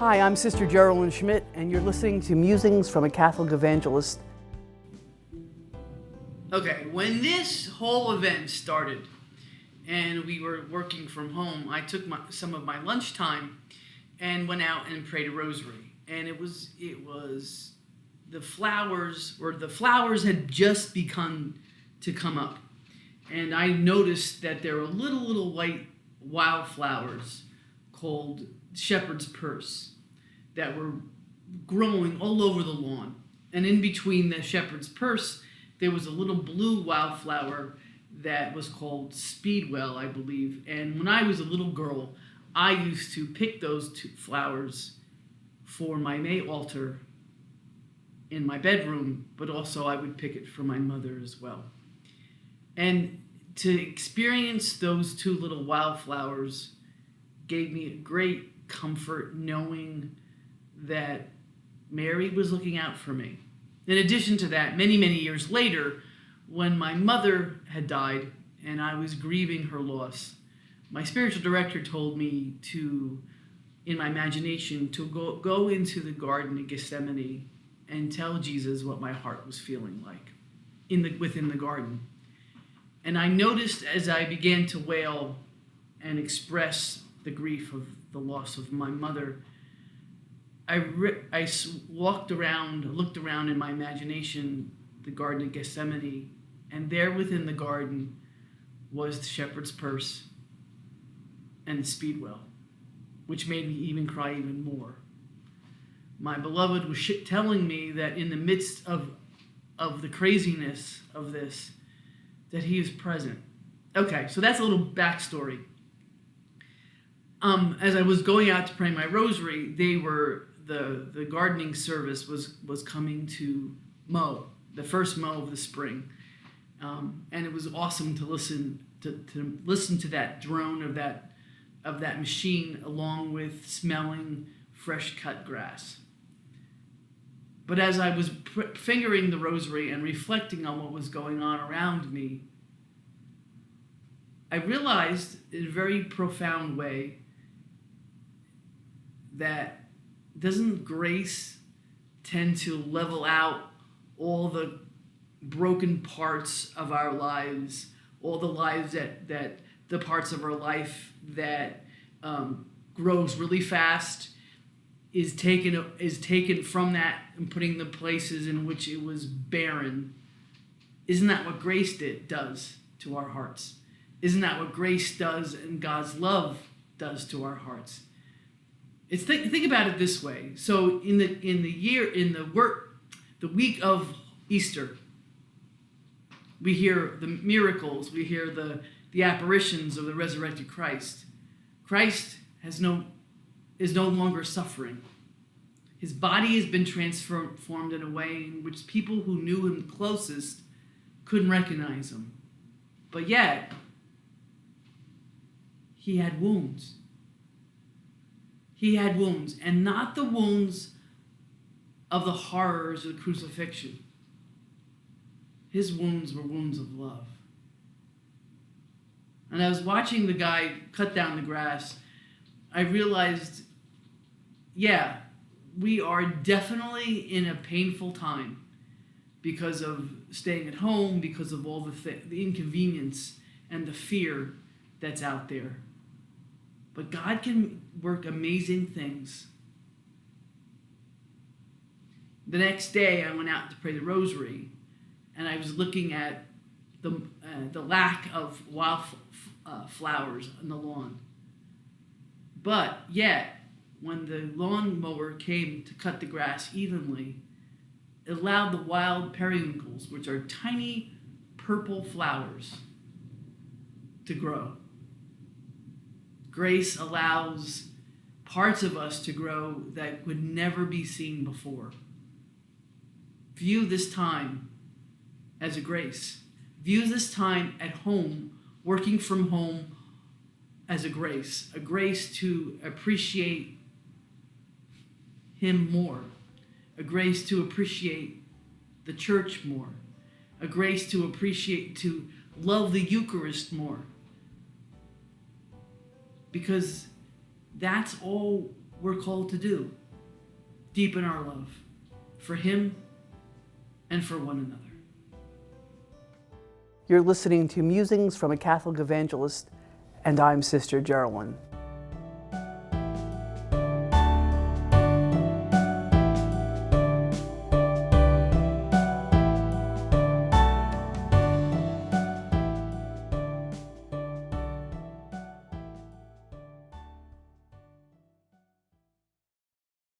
Hi, I'm Sister Geralyn Schmidt, and you're listening to Musings from a Catholic Evangelist. Okay, when this whole event started and we were working from home, I took some of my lunchtime and went out and prayed a rosary. And it was the flowers had just begun to come up. And I noticed that there were little white wildflowers called shepherd's purse that were growing all over the lawn. And in between the shepherd's purse, there was a little blue wildflower that was called speedwell, I believe. And when I was a little girl, I used to pick those two flowers for my May altar in my bedroom, but also I would pick it for my mother as well. And to experience those two little wildflowers gave me a great comfort knowing that Mary was looking out for me. In addition to that, many years later, when my mother had died and I was grieving her loss, my spiritual director told me to, in my imagination, to go into the Garden of Gethsemane and tell Jesus what my heart was feeling like within the garden. And I noticed as I began to wail and express the grief of the loss of my mother, I looked around in my imagination, the Garden of Gethsemane, and there within the garden was the shepherd's purse and the speedwell, which made me even cry even more. My beloved was telling me that in the midst of the craziness of this, that he is present. Okay, so that's a little backstory. As I was going out to pray my rosary, the gardening service was coming to mow, the first mow of the spring. And it was awesome to listen to that drone of that machine along with smelling fresh cut grass. But as I was fingering the rosary and reflecting on what was going on around me, I realized in a very profound way that doesn't grace tend to level out all the broken parts of our lives, all the lives that the parts of our life that grows really fast is taken from that and putting the places in which it was barren. Isn't that what grace does to our hearts? Isn't that what grace does and God's love does to our hearts? Think about it this way. So in the week of Easter, we hear the miracles, we hear the apparitions of the resurrected Christ. Christ is no longer suffering. His body has been transformed in a way in which people who knew him closest couldn't recognize him. But yet, he had wounds. He had wounds, and not the wounds of the horrors of the crucifixion. His wounds were wounds of love. And I was watching the guy cut down the grass. I realized, yeah, we are definitely in a painful time because of staying at home, because of all the inconvenience and the fear that's out there. But God can work amazing things. The next day, I went out to pray the rosary, and I was looking at the lack of wildflowers on the lawn. But yet, when the lawnmower came to cut the grass evenly, it allowed the wild periwinkles, which are tiny purple flowers, to grow. Grace allows parts of us to grow that would never be seen before. View this time as a grace. View this time at home, working from home, as a grace to appreciate him more, a grace to appreciate the church more, a grace to love the Eucharist more. Because that's all we're called to do. Deepen our love for Him and for one another. You're listening to Musings from a Catholic Evangelist, and I'm Sister Geralyn.